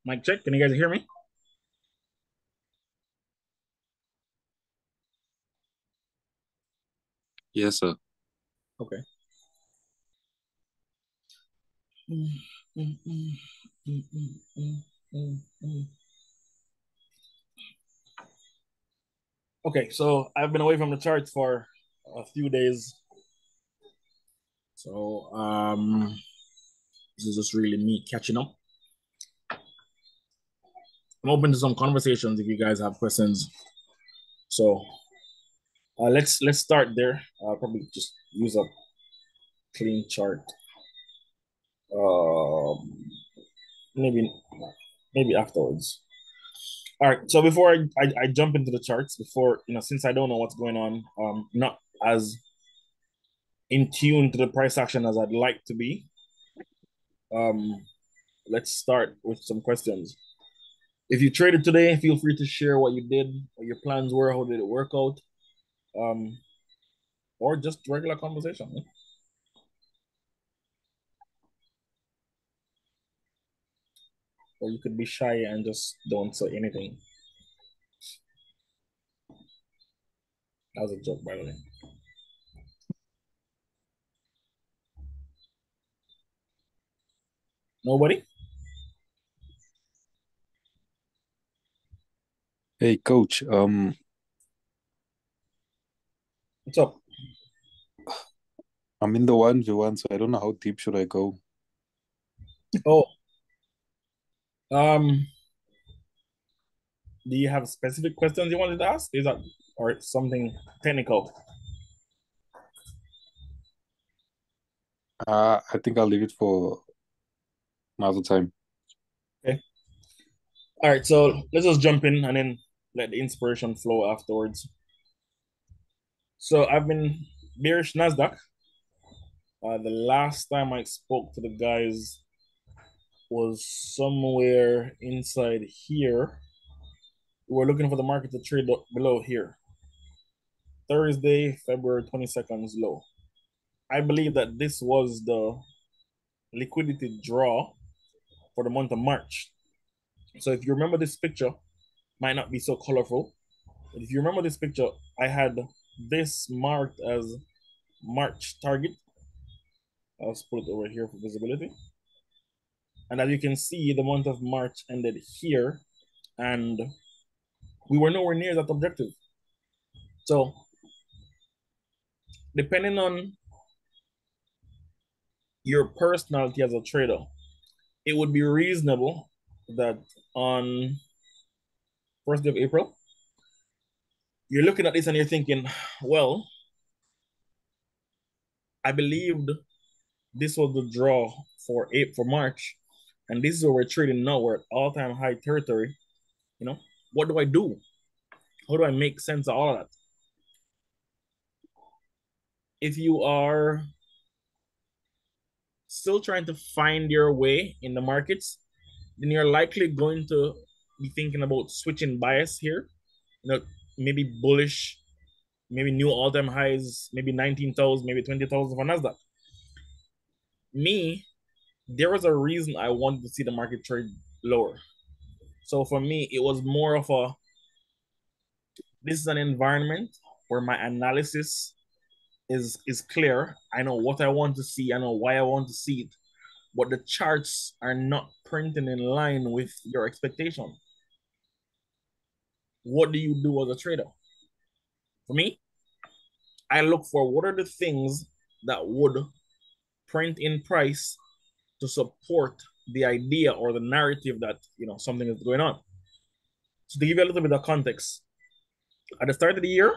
Mic check. Can you guys hear me? Yes, sir. Okay. Mm, mm, mm, mm, mm, mm, mm, mm. Okay, so I've been away from the charts for a few days. So this is just really me catching up. I'm open to some conversations if you guys have questions. So let's start there. I'll probably just use a clean chart. Um, maybe maybe afterwards. All right. So before I jump into the charts, before since I don't know what's going on, not as in tune to the price action as I'd like to be. Um, let's start with some questions. If you traded today, feel free to share what you did, what your plans were, how did it work out, um, or just regular conversation. Or you could be shy and just don't say anything. That was a joke, by the way. Nobody? Hey, coach. What's up? I'm in the 1v1, so I don't know how deep should I go. Oh, um, do you have specific questions you wanted to ask? Is that or something technical? I think I'll leave it for another time. Okay. All right, so let's just jump in and then let the inspiration flow afterwards. So I've been bearish Nasdaq. The last time I spoke to the guys was somewhere inside here. We're looking for the market to trade below here. Thursday, February 22nd's low. I believe that this was the liquidity draw for the month of March. So if you remember this picture, might not be so colorful, but if you remember this picture, I had this marked as March target. I'll put it over here for visibility. And as you can see, the month of March ended here, and we were nowhere near that objective. So, depending on your personality as a trader, it would be reasonable that on 1st of April, you're looking at this and you're thinking, well, I believed this was the draw for March, and this is where we're trading now. We're at all-time high territory. You know, what do I do? How do I make sense of all of that? If you are still trying to find your way in the markets, then you're likely going to be thinking about switching bias here. You know, maybe bullish, maybe new all-time highs, maybe 19,000, maybe 20,000 for Nasdaq. Me, there was a reason I wanted to see the market trade lower. So for me, it was more of a this is an environment where my analysis is clear. I know what I want to see. I know why I want to see it, but the charts are not printing in line with your expectation. What do you do as a trader? For me, I look for what are the things that would print in price to support the idea or the narrative that something is going on. So to give you a little bit of context, at the start of the year,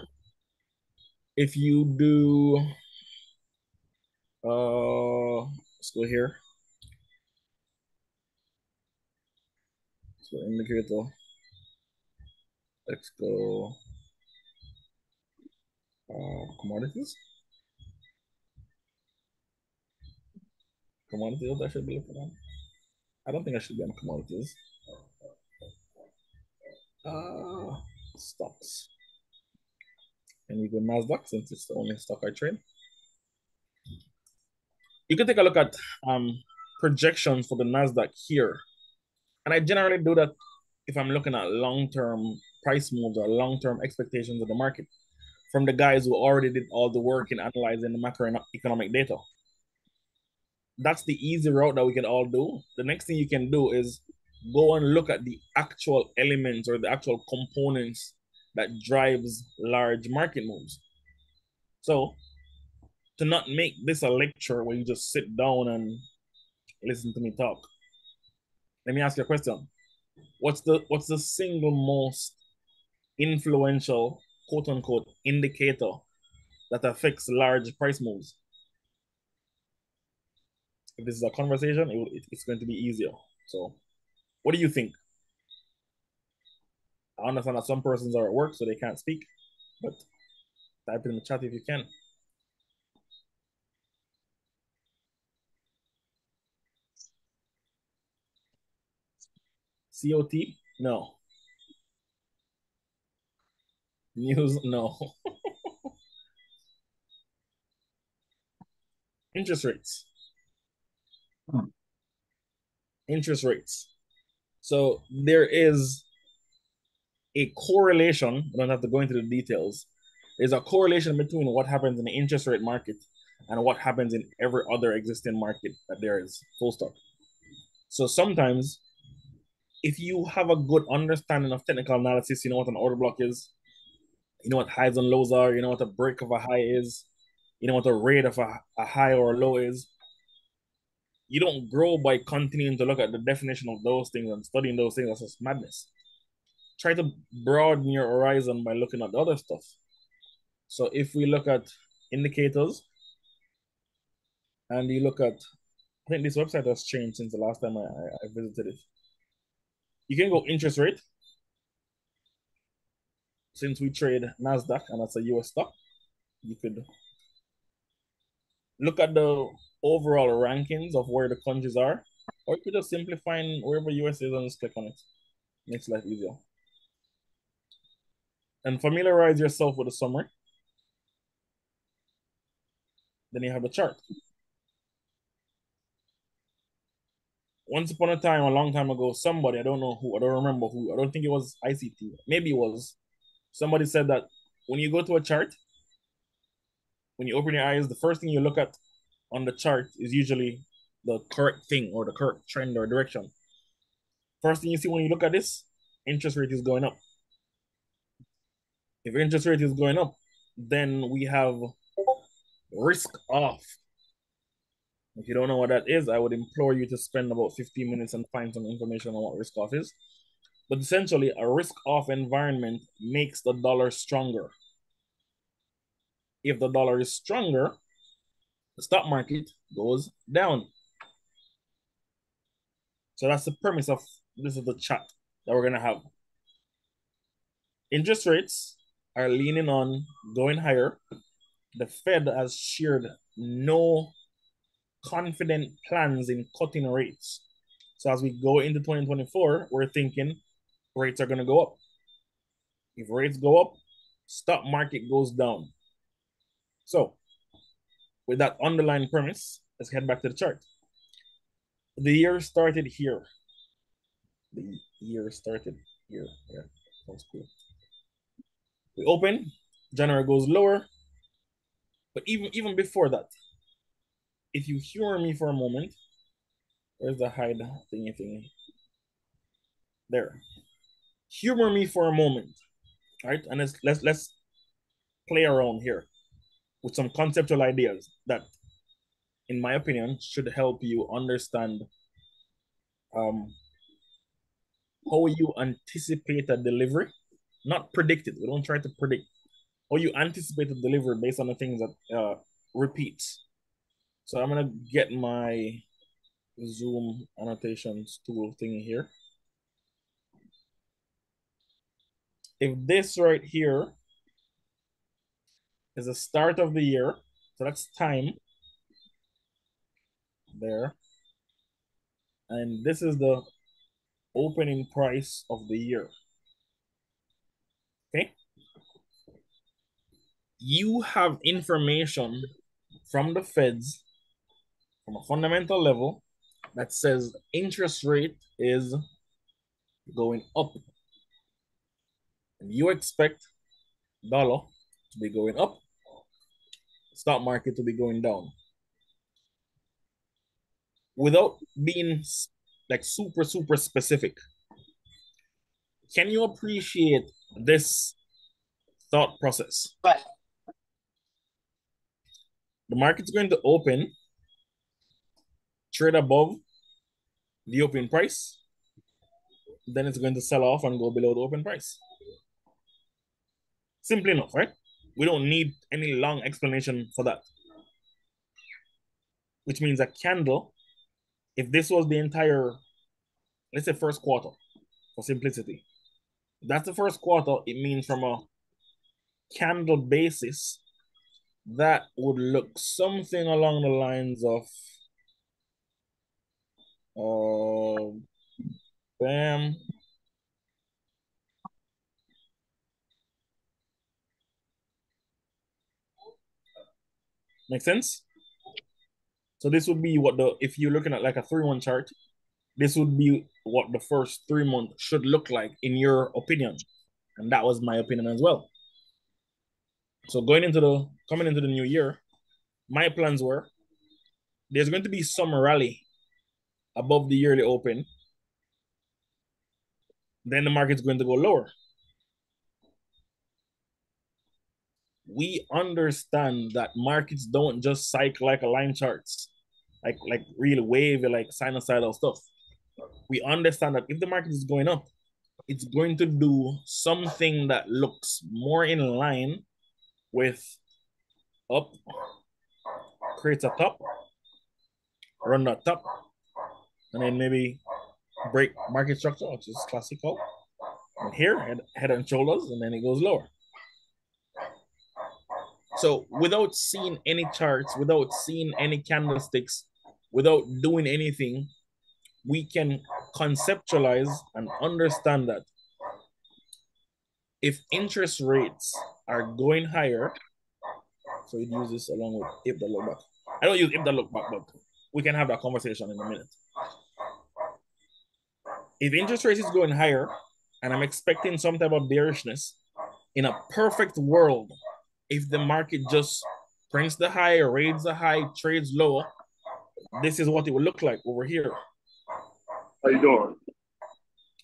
if you do let's go here. So indicator, let's go commodities. Commodities, I should be looking at. I don't think I should be on commodities. Uh, Stocks. And you go Nasdaq since it's the only stock I trade. You can take a look at projections for the Nasdaq here. And I generally do that if I'm looking at long-term price moves or long-term expectations of the market from the guys who already did all the work in analyzing the macroeconomic data. That's the easy route that we can all do. The next thing you can do is go and look at the actual elements or the actual components that drives large market moves. So to not make this a lecture where you just sit down and listen to me talk, let me ask you a question. What's the single most influential quote unquote indicator that affects large price moves? If this is a conversation, it's going to be easier. So, what do you think? I understand that some persons are at work, so they can't speak, but type it in the chat if you can. COT? No. News? No. Interest rates. Interest rates. So there is a correlation. I don't have to go into the details. There's a correlation between what happens in the interest rate market and what happens in every other existing market that there is. Full stop. So sometimes, if you have a good understanding of technical analysis, you know what an order block is, you know what highs and lows are, you know what a break of a high is, you know what a rate of a high or a low is. You don't grow by continuing to look at the definition of those things and studying those things. That's just madness. Try to broaden your horizon by looking at the other stuff. So if we look at indicators and you look at, I think this website has changed since the last time I visited it. You can go interest rate. Since we trade NASDAQ and that's a US stock, you could look at the overall rankings of where the countries are, or you could just simply find wherever US is and just click on it. Makes life easier. And familiarize yourself with the summary. Then you have the chart. Once upon a time, a long time ago, somebody, I don't know who, I don't remember who, I don't think it was ICT, maybe it was, somebody said that when you go to a chart, when you open your eyes, the first thing you look at on the chart is usually the correct thing or the correct trend or direction. First thing you see when you look at this, interest rate is going up. If interest rate is going up, then we have risk off. If you don't know what that is, I would implore you to spend about 15 minutes and find some information on what risk off is. But essentially, a risk off environment makes the dollar stronger. If the dollar is stronger, the stock market goes down. So that's the premise of this is the chat that we're going to have. Interest rates are leaning on going higher. The Fed has shared no confident plans in cutting rates. So as we go into 2024, we're thinking rates are going to go up. If rates go up, stock market goes down. So with that underlying premise, let's head back to the chart. The year started here. The year started here. Yeah, sounds cool. We open, January goes lower. But even before that, if you humor me for a moment, where's the hide thingy? There. Humor me for a moment, right? And let's play around here with some conceptual ideas that, in my opinion, should help you understand how you anticipate a delivery, not predict it. We don't try to predict. How you anticipate a delivery based on the things that repeats. So I'm gonna get my Zoom annotations tool thingy here. If this right here is the start of the year, so that's time there. And this is the opening price of the year. Okay. You have information from the Feds from a fundamental level that says interest rate is going up. And you expect dollar to be going up, stock market to be going down. Without being like super, super specific, can you appreciate this thought process? The market's going to open, trade above the open price, then it's going to sell off and go below the open price. Simple enough, right? We don't need any long explanation for that. Which means a candle, if this was the entire, let's say first quarter, for simplicity, that's the first quarter, it means from a candle basis, that would look something along the lines of bam. Make sense? So this would be what if you're looking at like a 3-month chart, this would be what the first 3 months should look like in your opinion. And that was my opinion as well. So coming into the new year, my plans were there's going to be some rally above the yearly open. Then the market's going to go lower. We understand that markets don't just cycle like a line charts, like really wavy, like sinusoidal stuff. We understand that if the market is going up, it's going to do something that looks more in line with up, creates a top, run that top, and then maybe break market structure, which is classical. And here, head and shoulders, and then it goes lower. So without seeing any charts, without seeing any candlesticks, without doing anything, we can conceptualize and understand that if interest rates are going higher, so we'd use this along with if the look back. I don't use if the look back, but we can have that conversation in a minute. If interest rates is going higher, and I'm expecting some type of bearishness, in a perfect world, if the market just prints the high, raids the high, trades lower, this is what it would look like over here. How you doing?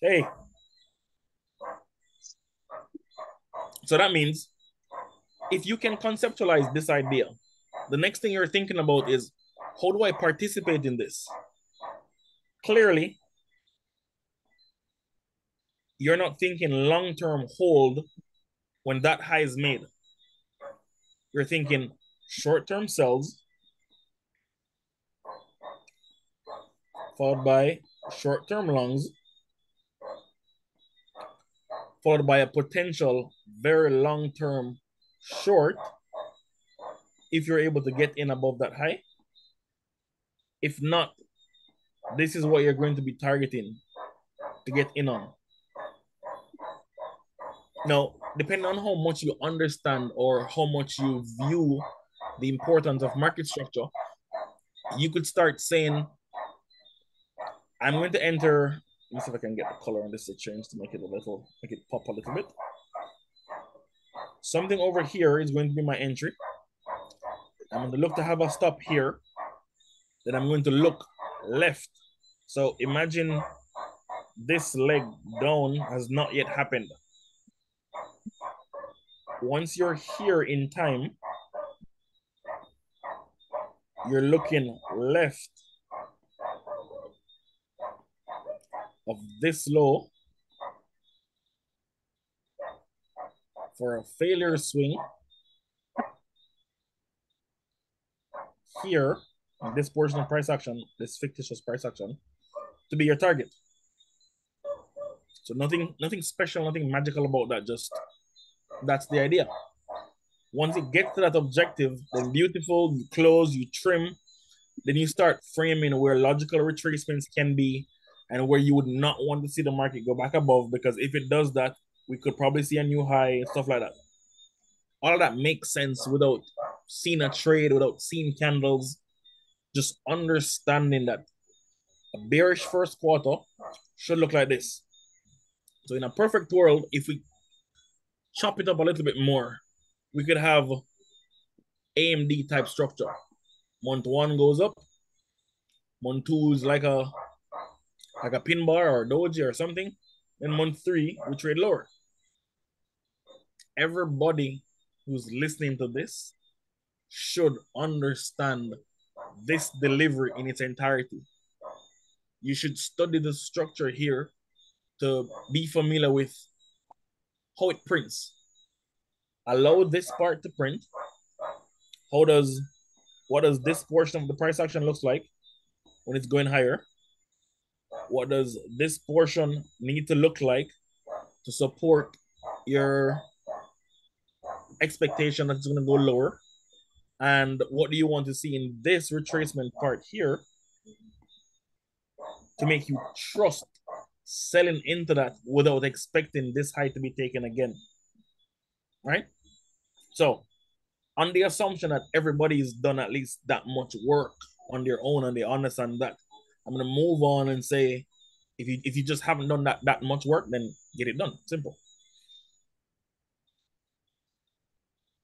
Hey. So that means if you can conceptualize this idea, the next thing you're thinking about is, how do I participate in this? Clearly, you're not thinking long-term hold when that high is made. You're thinking short-term sells followed by short-term longs, followed by a potential very long-term short if you're able to get in above that high. If not, this is what you're going to be targeting to get in on. Now, depending on how much you understand or how much you view the importance of market structure, you could start saying, I'm going to enter, let me see if I can get the color on this to change to make it pop a little bit. Something over here is going to be my entry. I'm going to look to have a stop here. Then I'm going to look left. So imagine this leg down has not yet happened. Once you're here in time, you're looking left of this low for a failure swing here in this portion of price action, this fictitious price action, to be your target. So nothing special, nothing magical about that, just that's the idea. Once it gets to that objective, then beautiful, you close, you trim, then you start framing where logical retracements can be and where you would not want to see the market go back above, because if it does that, we could probably see a new high and stuff like that. All of that makes sense without seeing a trade, without seeing candles, just understanding that a bearish first quarter should look like this. So in a perfect world, if we chop it up a little bit more, we could have AMD type structure. Month one goes up, month two is like a pin bar or doji or something. Then month three, we trade lower. Everybody who's listening to this should understand this delivery in its entirety. You should study the structure here to be familiar with how it prints. Allow this part to print. What does this portion of the price action looks like when it's going higher? What does this portion need to look like to support your expectation that it's going to go lower? And what do you want to see in this retracement part here to make you trust selling into that without expecting this high to be taken again? Right? So, on the assumption that everybody's done at least that much work on their own and they understand that, I'm going to move on and say, if you just haven't done that much work, then get it done. Simple.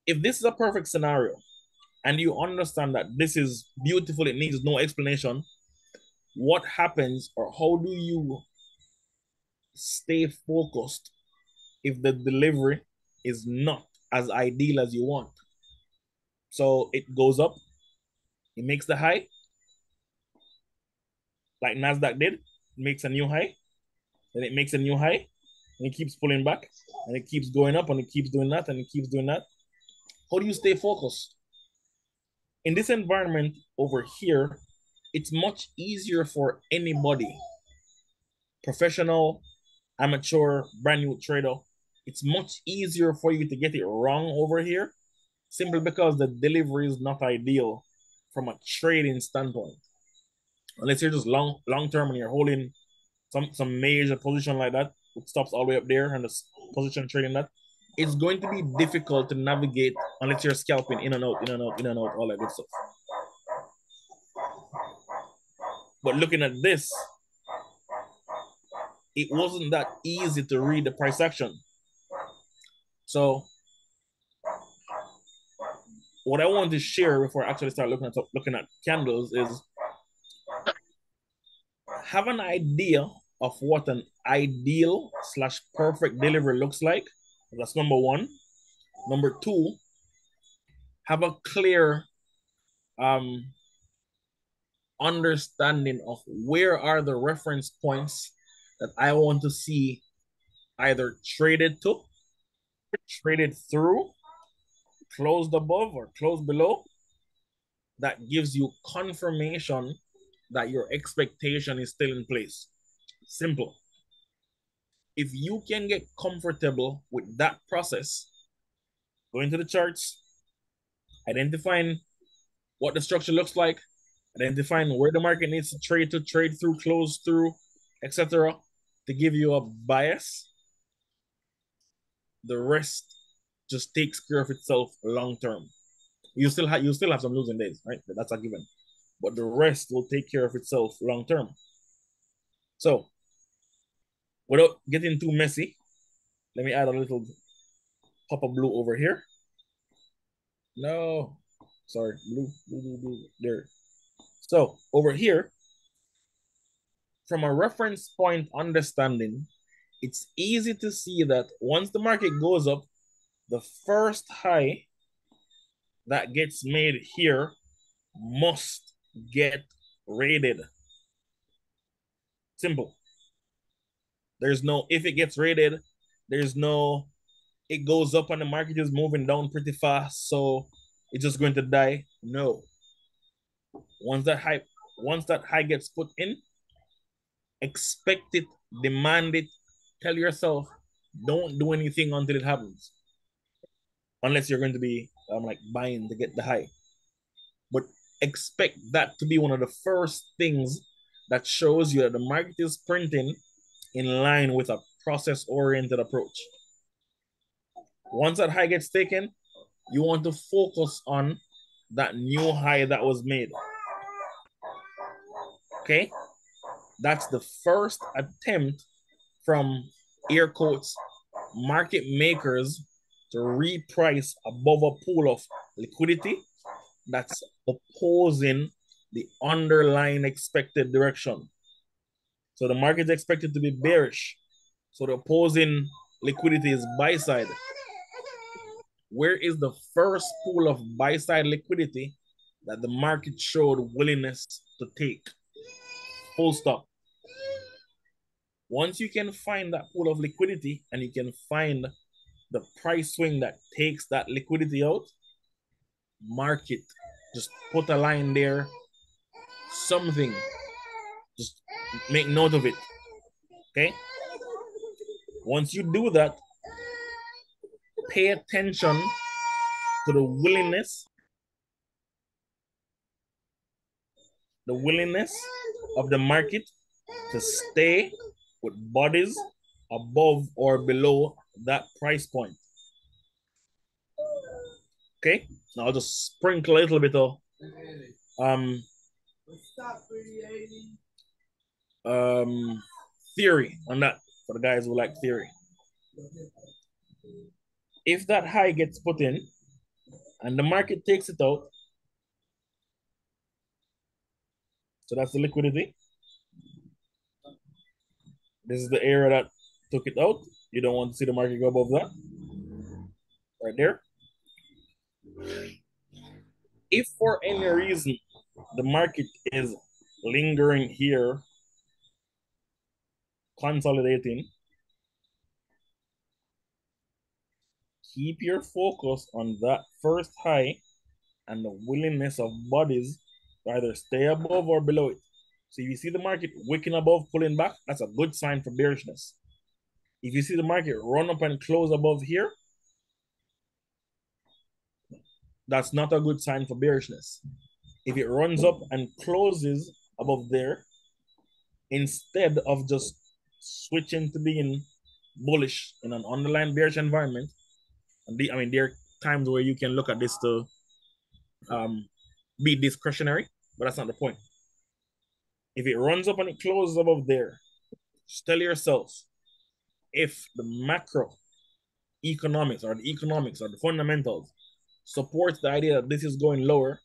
If this is a perfect scenario and you understand that this is beautiful, it needs no explanation, what happens or how do you stay focused if the delivery is not as ideal as you want? So it goes up, it makes the high, like NASDAQ did, makes a new high, then it makes a new high, and it keeps pulling back, and it keeps going up, and it keeps doing that, and it keeps doing that. How do you stay focused? In this environment over here, it's much easier for anybody, professional, amateur, brand new trader, it's much easier for you to get it wrong over here, simply because the delivery is not ideal from a trading standpoint. Unless you're just long term and you're holding some major position like that, it stops all the way up there and the position trading that, it's going to be difficult to navigate unless you're scalping in and out, in and out, in and out, all that good stuff. But looking at this, it wasn't that easy to read the price action. So what I want to share before I actually start looking at candles is have an idea of what an ideal / perfect delivery looks like. That's number one. Number two, have a clear understanding of where are the reference points that I want to see either traded to, traded through, closed above or closed below. That gives you confirmation that your expectation is still in place. Simple. If you can get comfortable with that process, going to the charts, identifying what the structure looks like, identifying where the market needs to trade through, close through, etc., to give you a bias, the rest just takes care of itself long term. You still have some losing days, right? That's a given. But the rest will take care of itself long term. So, without getting too messy, let me add a little pop of blue over here. No, sorry, blue, there. So over here, from a reference point understanding, it's easy to see that once the market goes up, the first high that gets made here must get rated. Simple. There's no, if it gets rated, there's no, it goes up and the market is moving down pretty fast, so it's just going to die. No. Once that high gets put in, expect it, demand it, tell yourself, don't do anything until it happens. Unless you're going to be like buying to get the high. But expect that to be one of the first things that shows you that the market is printing in line with a process-oriented approach. Once that high gets taken, you want to focus on that new high that was made. Okay? That's the first attempt from air quotes, market makers to reprice above a pool of liquidity that's opposing the underlying expected direction. So the market is expected to be bearish. So the opposing liquidity is buy side. Where is the first pool of buy side liquidity that the market showed willingness to take? Full stop. Once you can find that pool of liquidity and you can find the price swing that takes that liquidity out, market, just put a line there, something, just make note of it, okay? Once you do that, pay attention to the willingness of the market to stay with bodies above or below that price point. Okay, now I'll just sprinkle a little bit of theory on that for the guys who like theory. If that high gets put in and the market takes it out, so that's the liquidity. This is the area that took it out. You don't want to see the market go above that. Right there. If for any reason the market is lingering here, consolidating, keep your focus on that first high and the willingness of bodies to either stay above or below it. So if you see the market wicking above, pulling back, that's a good sign for bearishness. If you see the market run up and close above here, that's not a good sign for bearishness. If it runs up and closes above there, instead of just switching to being bullish in an underlying bearish environment, there are times where you can look at this to be discretionary, but that's not the point. If it runs up and it closes above there, just tell yourself, if the macro economics or the fundamentals support the idea that this is going lower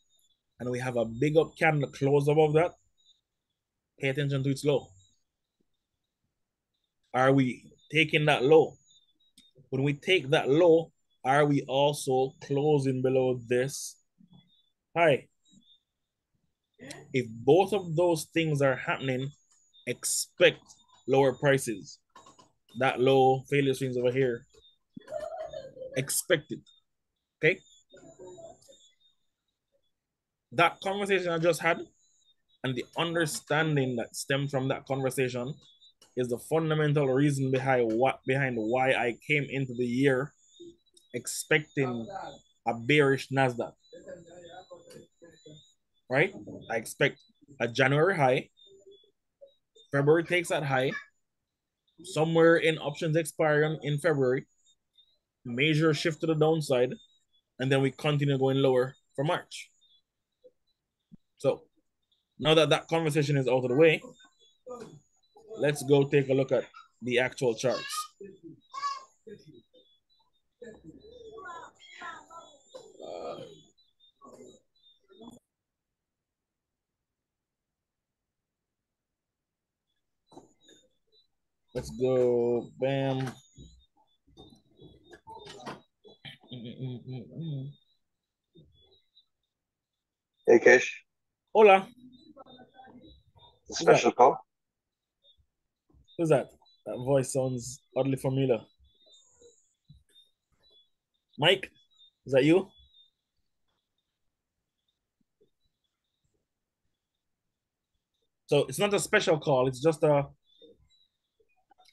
and we have a big up candle close above that, pay attention to its low. Are we taking that low? When we take that low, are we also closing below this high? If both of those things are happening, expect lower prices. That low failure swings over here, expect it, okay? That conversation I just had and the understanding that stems from that conversation is the fundamental reason behind why I came into the year expecting a bearish NASDAQ, right? I expect a January high, February takes that high, somewhere in options expiring in February, major shift to the downside, and then we continue going lower for March. So now that that conversation is out of the way, let's go take a look at the actual charts. Let's go, bam. Hey, Kish. Hola. Special call? Who's that? That voice sounds oddly familiar. Mike, is that you? So it's not a special call. It's just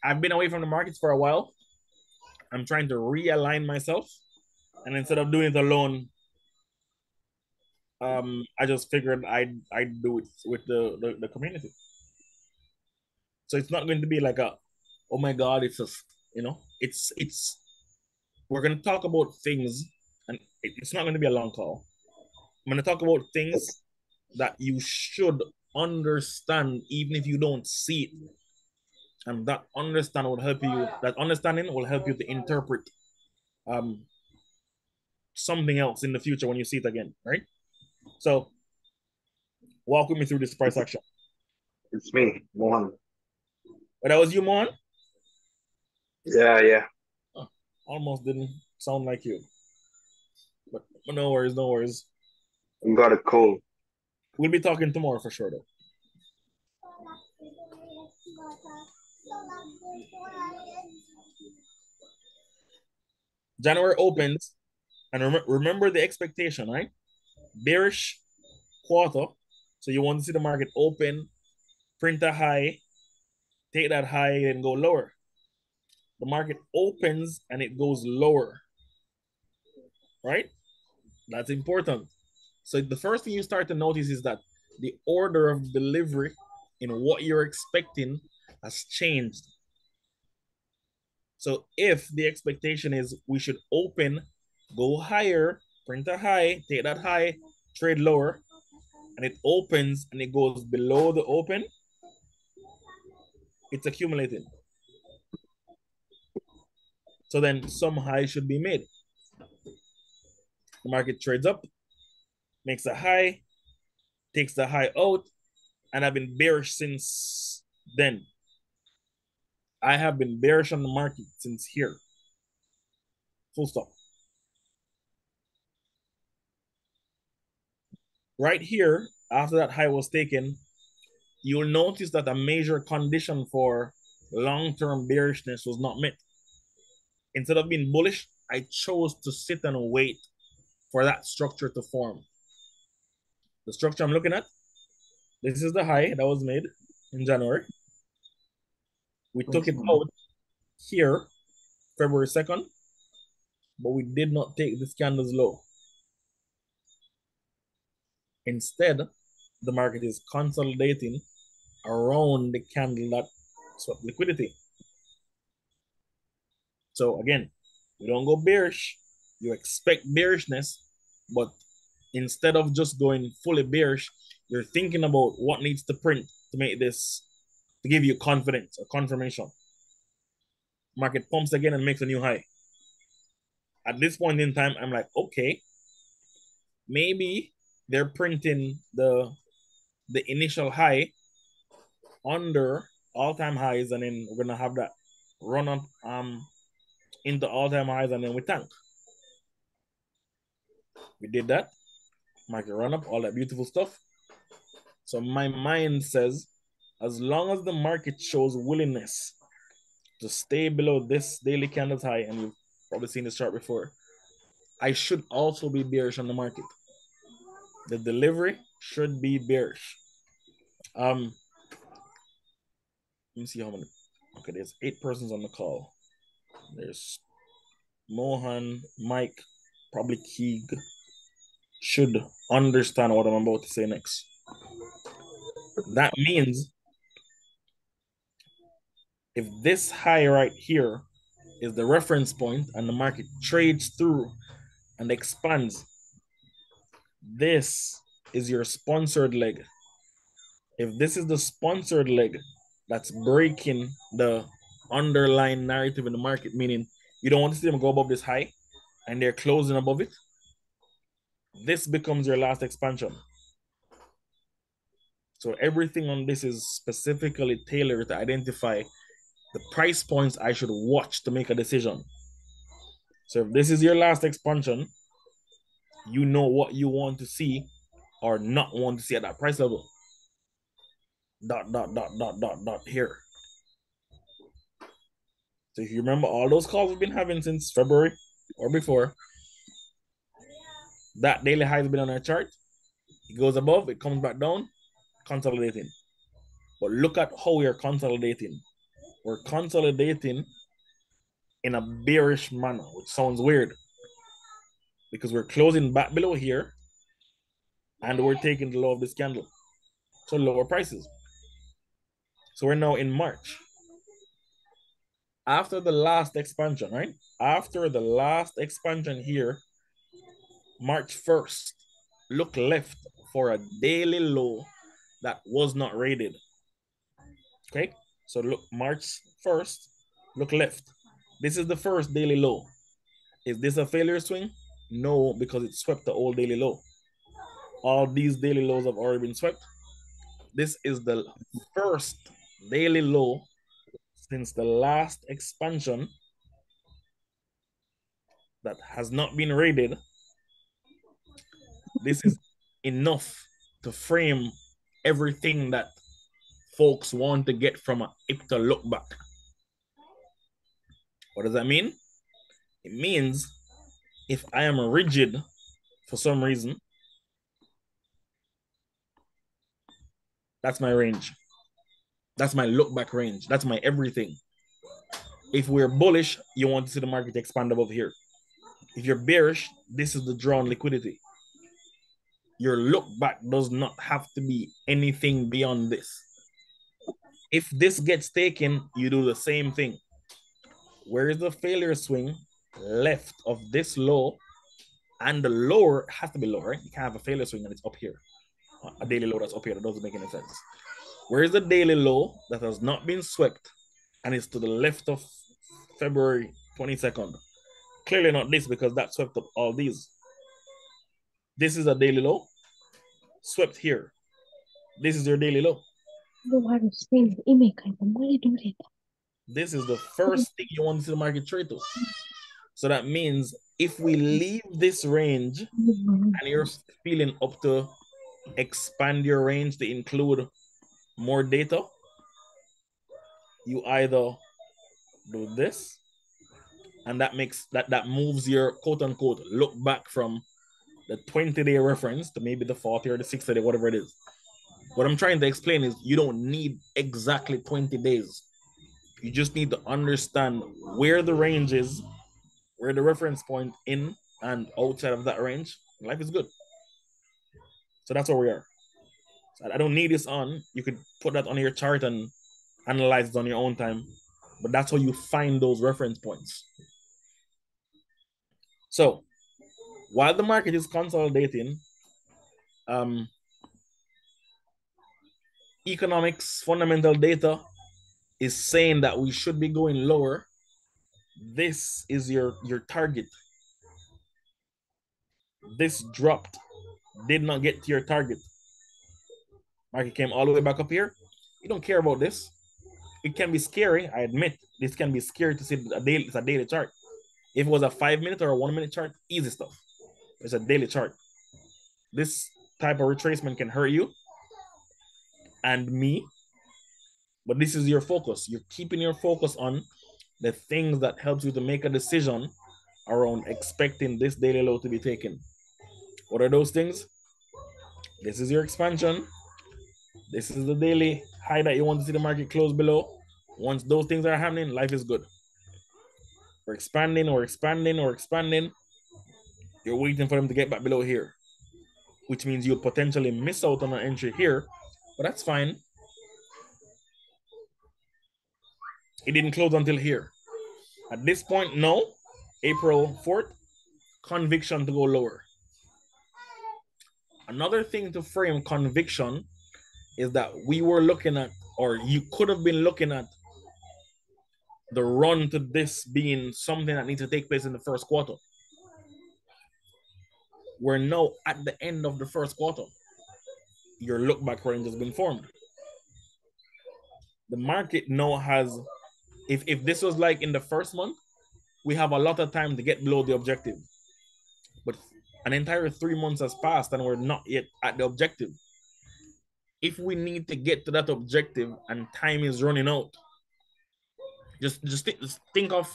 I've been away from the markets for a while. I'm trying to realign myself. And instead of doing it alone, I just figured I'd do it with the community. So it's not going to be like oh my God, it's just, it's we're going to talk about things, and it's not going to be a long call. I'm going to talk about things that you should understand, even if you don't see it. And that understanding will help you to interpret something else in the future when you see it again, right? So walk with me through this price action. It's me, Mohan. But that was you, Mohan? Yeah. Oh, almost didn't sound like you. But no worries, no worries. I got a cold. We'll be talking tomorrow for sure, though. January opens, and remember the expectation, right? Bearish quarter. So you want to see the market open, print a high, take that high, and go lower. The market opens and it goes lower, right? That's important. So the first thing you start to notice is that the order of delivery in what you're expecting has changed. So if the expectation is we should open, go higher, print a high, take that high, trade lower, and it opens and it goes below the open, it's accumulating. So then some high should be made. The market trades up, makes a high, takes the high out, and I've been bearish since then. I have been bearish on the market since here. Full stop. Right here, after that high was taken, you'll notice that a major condition for long-term bearishness was not met. Instead of being bullish, I chose to sit and wait for that structure to form. The structure I'm looking at, this is the high that was made in January. We took it out here, February 2nd, but we did not take this candle's low. Instead, the market is consolidating around the candle that swept liquidity. So again, you don't go bearish, you expect bearishness, but instead of just going fully bearish, you're thinking about what needs to print to make this, to give you confidence or confirmation. Market pumps again and makes a new high. At this point in time, I'm like, okay, maybe they're printing the initial high under all-time highs, and then we're gonna have that run up into all-time highs, and then we tank. We did that. Market run up, all that beautiful stuff. So my mind says, as long as the market shows willingness to stay below this daily candles high, and you've probably seen this chart before, I should also be bearish on the market. The delivery should be bearish. Let me see how many. Okay, there's 8 persons on the call. There's Mohan, Mike, probably Keeg should understand what I'm about to say next. That means if this high right here is the reference point and the market trades through and expands, this is your sponsored leg. If this is the sponsored leg, that's breaking the underlying narrative in the market, meaning you don't want to see them go above this high and they're closing above it. This becomes your last expansion. So everything on this is specifically tailored to identify the price points I should watch to make a decision. So if this is your last expansion, you know what you want to see or not want to see at that price level. ... here. So if you remember all those calls we've been having since February or before, that daily high has been on our chart. It goes above, it comes back down, consolidating. But look at how we are consolidating. We're consolidating in a bearish manner, which sounds weird because we're closing back below here and we're taking the low of this candle. So lower prices. So we're now in March. After the last expansion, right? After the last expansion here, March 1st, look left for a daily low that was not rated. Okay? So look, March 1st, look left. This is the first daily low. Is this a failure swing? No, because it swept the old daily low. All these daily lows have already been swept. This is the first daily low since the last expansion that has not been raided. This is enough to frame everything that folks want to get from a IPTA look back. What does that mean? It means if I am rigid for some reason, that's my range. That's my look back range. That's my everything. If we're bullish, you want to see the market expand above here. If you're bearish, this is the drawn liquidity. Your look back does not have to be anything beyond this. If this gets taken, you do the same thing. Where is the failure swing? Left of this low, and the lower has to be lower. Right? You can't have a failure swing and it's up here. A daily low that's up here, that doesn't make any sense. Where is the daily low that has not been swept and is to the left of February 22nd? Clearly not this, because that swept up all these. This is a daily low, swept here. This is your daily low. This is the first thing you want to see the market trade to. So that means if we leave this range and you're feeling up to expand your range to include more data, you either do this, and that makes that moves your quote unquote look back from the 20-day reference to maybe the 40 or the 60-day, whatever it is. What I'm trying to explain is you don't need exactly 20 days. You just need to understand where the range is, where the reference point in and outside of that range. Life is good. So that's where we are. So I don't need this on. You could put that on your chart and analyze it on your own time. But that's how you find those reference points. So while the market is consolidating, economics fundamental data is saying that we should be going lower. This is your target. This dropped, did not get to your target. Market came all the way back up here. You don't care about this. It can be scary, I admit. This can be scary to see it's a daily chart. If it was a 5-minute or a 1-minute chart, easy stuff. It's a daily chart. This type of retracement can hurt you and me, but this is your focus. You're keeping your focus on the things that helps you to make a decision around expecting this daily low to be taken. What are those things? This is your expansion. This is the daily high that you want to see the market close below. Once those things are happening, life is good. We're expanding or expanding or expanding. You're waiting for them to get back below here, which means you'll potentially miss out on an entry here, but that's fine. It didn't close until here. At this point, no, April 4th, conviction to go lower. Another thing to frame conviction is that we were looking at, or you could have been looking at, the run to this being something that needs to take place in the first quarter. We're now at the end of the first quarter. Your look back range has been formed. The market now has, if this was like in the first month, we have a lot of time to get below the objective. But an entire 3 months has passed and we're not yet at the objective. If we need to get to that objective and time is running out, just think of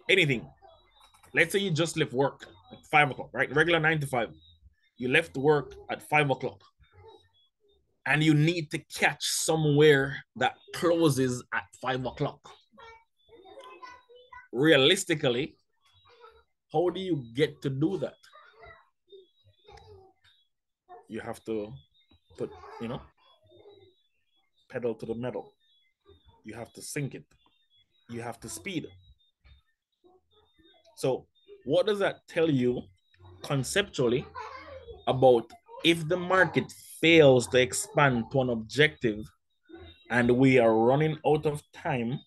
anything. Let's say you just left work at 5 o'clock, right? Regular 9 to 5. You left work at 5 o'clock and you need to catch somewhere that closes at 5 o'clock. Realistically, how do you get to do that? You have to put, pedal to the metal. You have to sink it. You have to speed. So what does that tell you conceptually about if the market fails to expand to an objective and we are running out of time,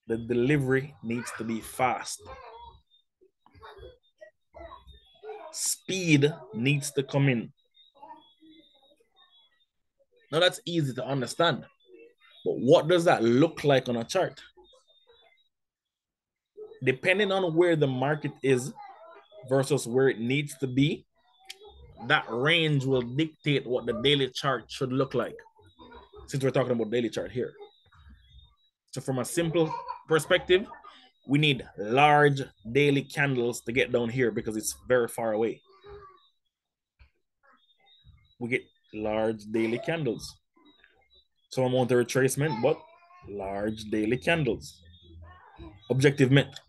the delivery needs to be fast. Speed needs to come in. Now that's easy to understand, but what does that look like on a chart? Depending on where the market is versus where it needs to be, that range will dictate what the daily chart should look like, since we're talking about daily chart here. So from a simple perspective, we need large daily candles to get down here because it's very far away. We get large daily candles. So I'm on the retracement, but large daily candles. Objective met.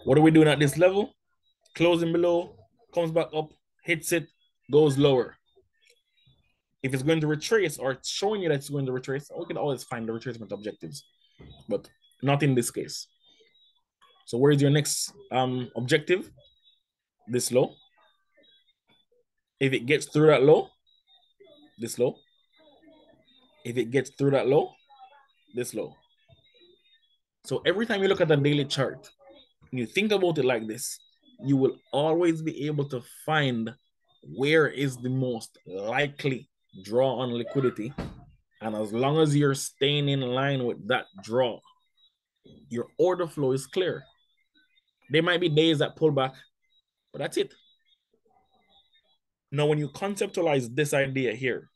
What are we doing at this level? Closing below, comes back up, hits it, goes lower. If it's going to retrace or it's showing you that it's going to retrace, we can always find the retracement objectives, but not in this case. So where is your next objective? This low. If it gets through that low, this low. If it gets through that low, this low. So every time you look at the daily chart, and you think about it like this, you will always be able to find where is the most likely draw on liquidity. And as long as you're staying in line with that draw, your order flow is clear. There might be days that pull back, but that's it. Now, when you conceptualize this idea here,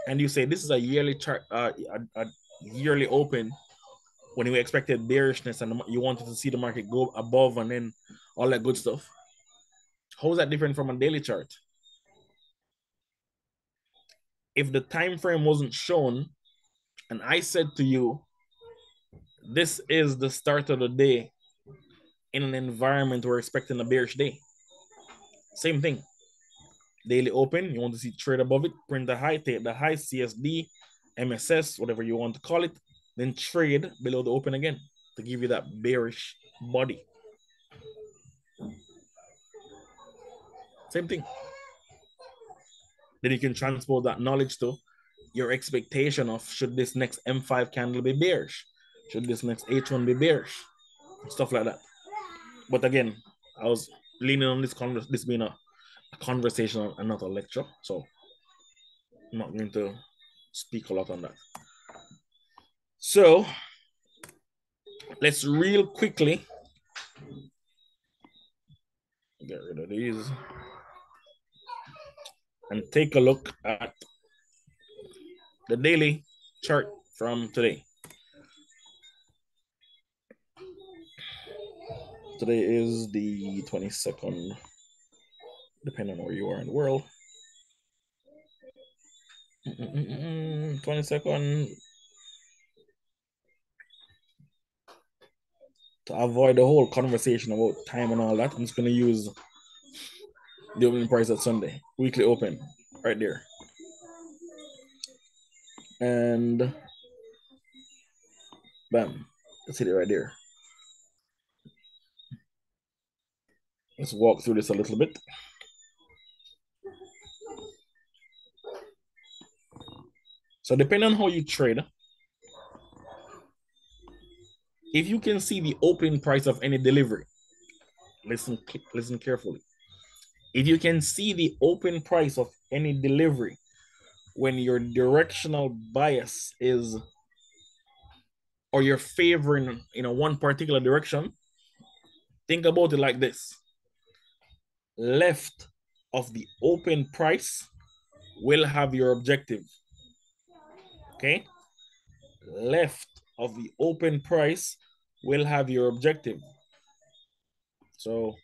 and you say this is a yearly chart, a yearly open, when you expected bearishness and you wanted to see the market go above and then all that good stuff, how is that different from a daily chart? If the time frame wasn't shown, and I said to you, this is the start of the day in an environment we're expecting a bearish day. Same thing. Daily open, you want to see trade above it, print the high, take the high, CSD, MSS, whatever you want to call it, then trade below the open again to give you that bearish body. Same thing. Then you can transpose that knowledge to your expectation of should this next M5 candle be bearish? Should this next H1 be bearish? Stuff like that. But again, I was leaning on this being a conversation and not a lecture, so I'm not going to speak a lot on that. So let's real quickly get rid of these and take a look at the daily chart from today. Today is the 22nd, depending on where you are in the world. 22nd. To avoid the whole conversation about time and all that, I'm just going to use the opening price at Sunday. Weekly open, right there. And bam, let's hit it right there. Let's walk through this a little bit. So depending on how you trade, if you can see the opening price of any delivery, listen carefully. If you can see the open price of any delivery when your directional bias is, or you're favoring one particular direction, think about it like this. Left of the open price will have your objective. Okay? Left of the open price will have your objective. So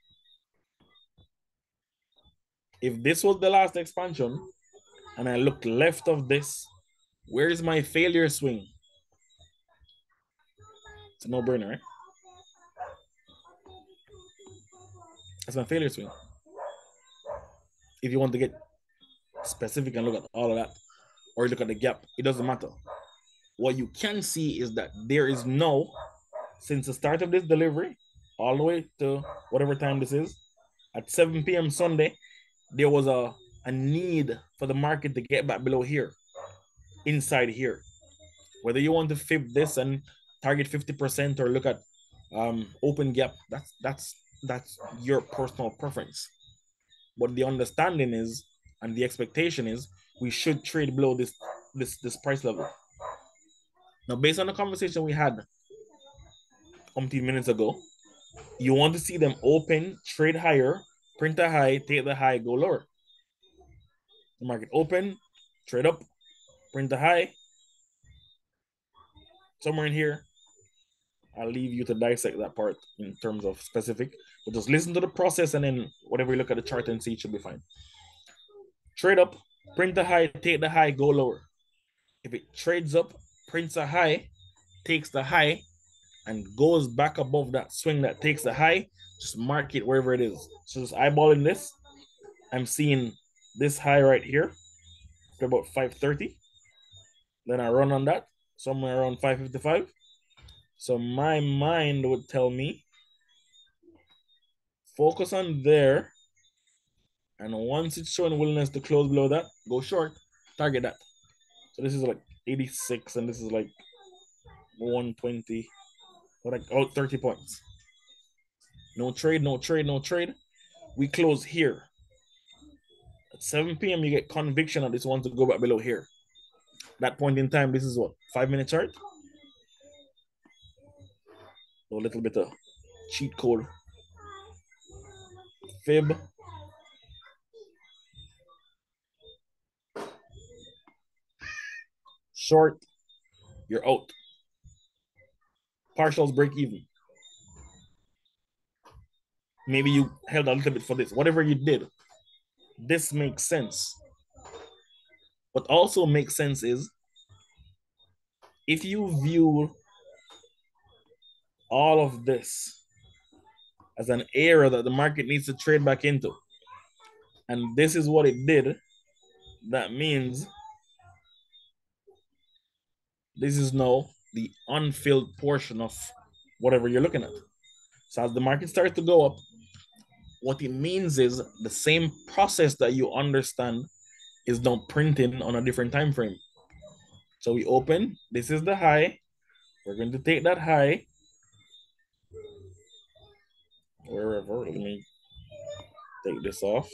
if this was the last expansion and I look left of this, where is my failure swing? It's a no-brainer, right? That's my failure swing. If you want to get specific and look at all of that, or look at the gap, it doesn't matter. What you can see is that there is no, since the start of this delivery, all the way to whatever time this is, at 7 p.m. Sunday, there was a need for the market to get back below here. inside here. Whether you want to fib this and target 50% or look at open gap, that's your personal preference. But the understanding is, and the expectation is, we should trade below this price level. Now, based on the conversation we had 15 minutes ago, you want to see them open, trade higher, print a high, take the high, go lower. The market open, trade up, print the high. Somewhere in here, I'll leave you to dissect that part in terms of specific, but just listen to the process and then whatever you look at the chart and see, it should be fine. Trade up, print the high, take the high, go lower. If it trades up, prints a high, takes the high, and goes back above that swing that takes the high, just mark it wherever it is. So just eyeballing this, I'm seeing this high right here for about 530. Then I run on that somewhere around 555. So my mind would tell me, focus on there. And once it's showing willingness to close below that, go short, target that. So this is like 86 and this is like 120, like 30 points. No trade, no trade, no trade. We close here. At 7 p.m., you get conviction that this wants to go back below here. That point in time, this is what, 5-minute chart? A little bit of cheat code. Fib. Short, you're out. Partials break even. Maybe you held a little bit for this. Whatever you did, this makes sense. What also makes sense is if you view all of this as an area that the market needs to trade back into, and this is what it did, that means this is now the unfilled portion of whatever you're looking at. So as the market starts to go up, what it means is the same process that you understand is now printing on a different time frame. So we open, this is the high. We're going to take that high wherever. Let me take this off.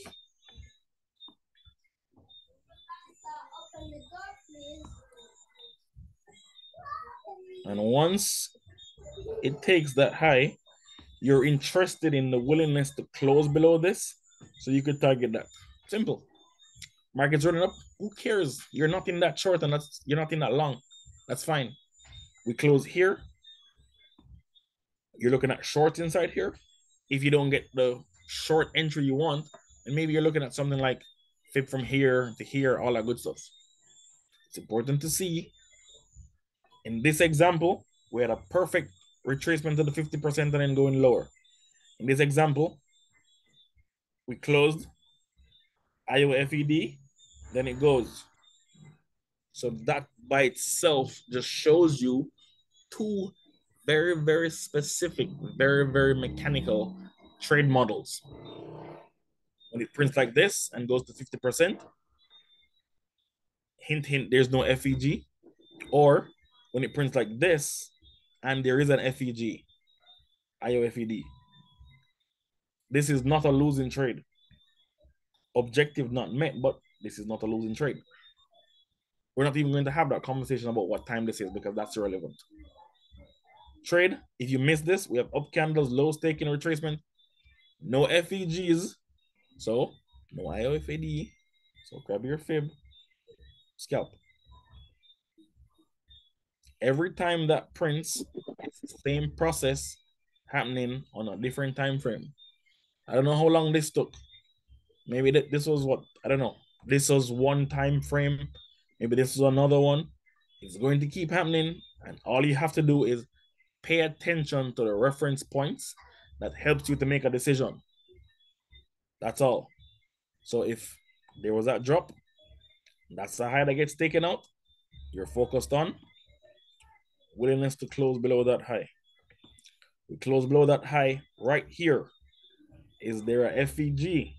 And once it takes that high, you're interested in the willingness to close below this, so you could target that. Simple. Market's running up. Who cares? You're not in that short and you're not in that long. That's fine. We close here. You're looking at short inside here. If you don't get the short entry you want, and maybe you're looking at something like fib from here to here, all that good stuff. It's important to see. In this example, we had a perfect retracement to the 50% and then going lower. In this example, we closed IOFED, then it goes. So that by itself just shows you two very, very specific, very, very mechanical trade models. When it prints like this and goes to 50%, hint, hint, there's no FEG. Or when it prints like this and there is an FEG, IOFED. This is not a losing trade. Objective not met, but this is not a losing trade. We're not even going to have that conversation about what time this is because that's irrelevant. Trade, if you miss this, we have up candles, lows taking retracement, no FEGs, so no IOFED. So grab your fib, scalp. Every time that prints, it's the same process happening on a different time frame. I don't know how long this took. Maybe this was what, I don't know. This was one time frame. Maybe this is another one. It's going to keep happening. And all you have to do is pay attention to the reference points that helps you to make a decision. That's all. So if there was that drop, that's the high that gets taken out. You're focused on willingness to close below that high. We close below that high right here. Is there a FEG? ...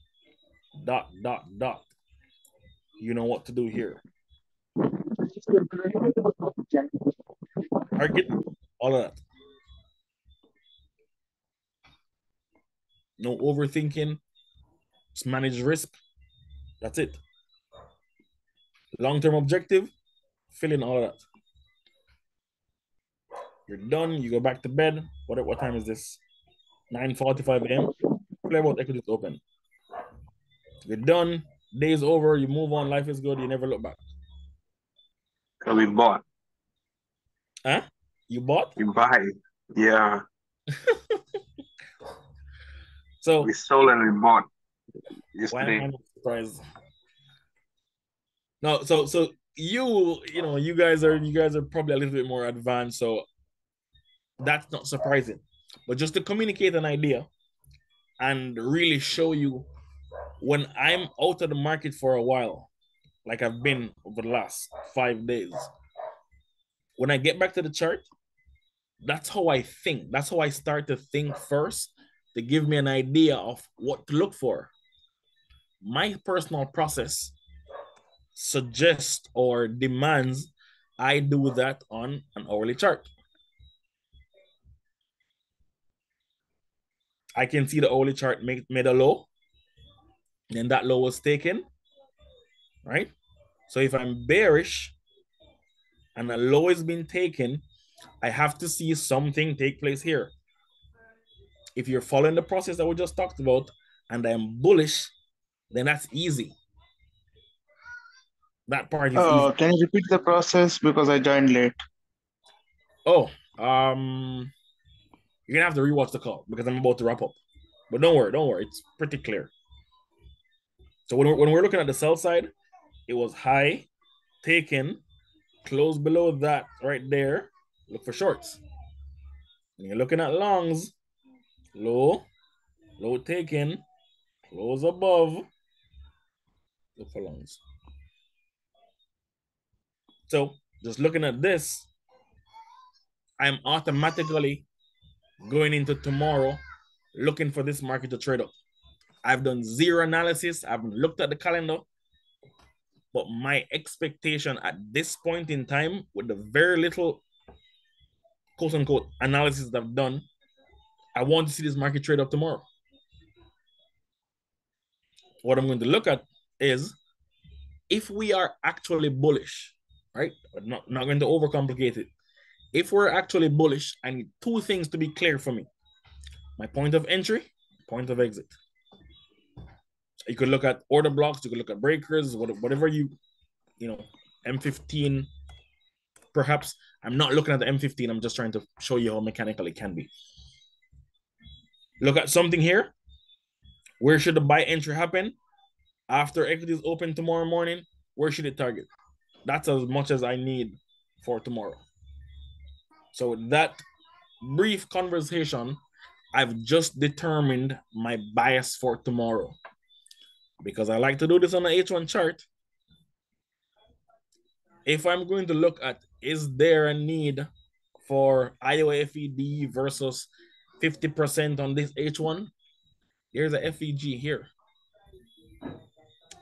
You know what to do here. Target, all of that. No overthinking. Just manage risk. That's it. Long-term objective, fill in all of that. You're done. You go back to bed. What time is this? 9:45 a.m. Play about equities open. You're done. Day's over. You move on. Life is good. You never look back. So we bought. Huh? You bought? We buy. Yeah. So We sold and we bought why am I yesterday. not surprised? No, so you guys are probably a little bit more advanced, so that's not surprising. But just to communicate an idea and really show you when I'm out of the market for a while, like I've been over the last 5 days, when I get back to the chart, that's how I think. That's how I start to think first to give me an idea of what to look for. My personal process suggests or demands I do that on an hourly chart. I can see the hourly chart made a low, and that low was taken, right? So if I'm bearish and a low has been taken, I have to see something take place here. If you're following the process that we just talked about and I'm bullish, then that's easy. That part is easy. Can you repeat the process because I joined late? Oh, you're gonna have to rewatch the call because I'm about to wrap up. But don't worry, it's pretty clear. So when we're looking at the sell side, it was high, taken, close below that right there. Look for shorts. When you're looking at longs, low taken, close above, look for longs. So just looking at this, I'm automatically going into tomorrow looking for this market to trade up. I've done zero analysis. I haven't looked at the calendar. But my expectation at this point in time, with the very little quote unquote analysis that I've done, I want to see this market trade up tomorrow. What I'm going to look at is if we are actually bullish, right? Not going to overcomplicate it. If we're actually bullish, I need two things to be clear for me: my point of entry, point of exit. You could look at order blocks, you could look at breakers, whatever M15. Perhaps I'm not looking at the M15. I'm just trying to show you how mechanical it can be. Look at something here. Where should the buy entry happen? After equities open tomorrow morning, where should it target? That's as much as I need for tomorrow. So with that brief conversation, I've just determined my bias for tomorrow. Because I like to do this on the H1 chart. If I'm going to look at, is there a need for Iowa FED versus 50% on this H1? Here's a FEG here.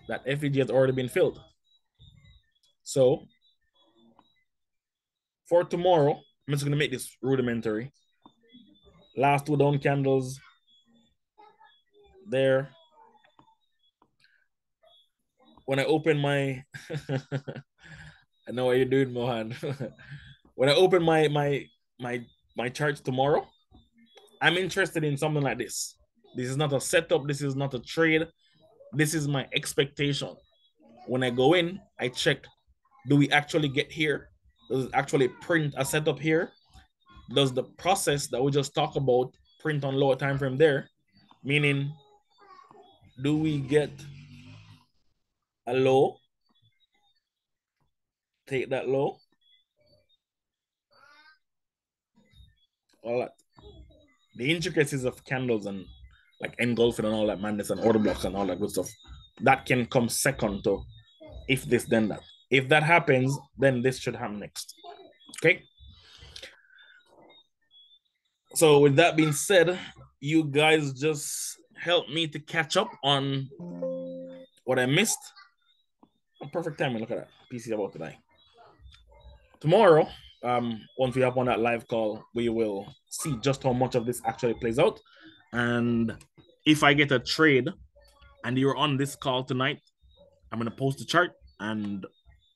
That FEG has already been filled. So for tomorrow, I'm just going to make this rudimentary. Last two down candles there. When I open my, I know what you're doing, Mohan. When I open my charts tomorrow, I'm interested in something like this. This is not a setup. This is not a trade. This is my expectation. When I go in, I check, do we actually get here? Does it actually print a setup here? Does the process that we just talked about print on lower time frame there? Meaning, do we get a low? Take that low. All that. The intricacies of candles and like engulfing and all that madness and order blocks and all that good stuff, that can come second to if this, then that. If that happens, then this should happen next. Okay. So with that being said, you guys just help me to catch up on what I missed. Perfect timing. Look at that. PC about to die. tomorrow, once we have on that live call, we will see just how much of this actually plays out. And if I get a trade and you're on this call tonight, I'm going to post the chart and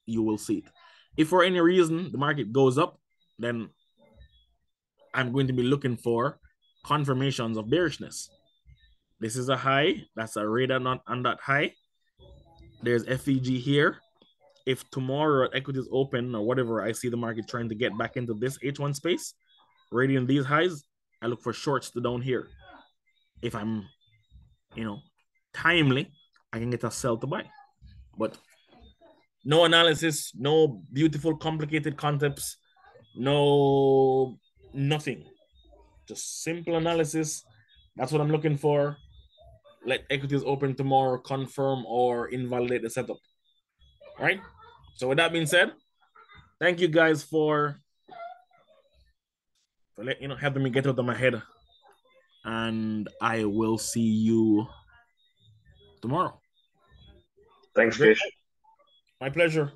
you will see it. If for any reason the market goes up, then I'm going to be looking for confirmations of bearishness. This is a high. That's a radar not on that high. There's FEG here. If tomorrow equities open or whatever, I see the market trying to get back into this H1 space, rating these highs, I look for shorts to down here. If I'm, timely, I can get a sell to buy. But no analysis, no beautiful, complicated concepts, no nothing. Just simple analysis. That's what I'm looking for. Let equities open tomorrow, confirm or invalidate the setup. All right. So with that being said, thank you guys for helping me get out of my head. And I will see you tomorrow. Thanks, Fish. My pleasure.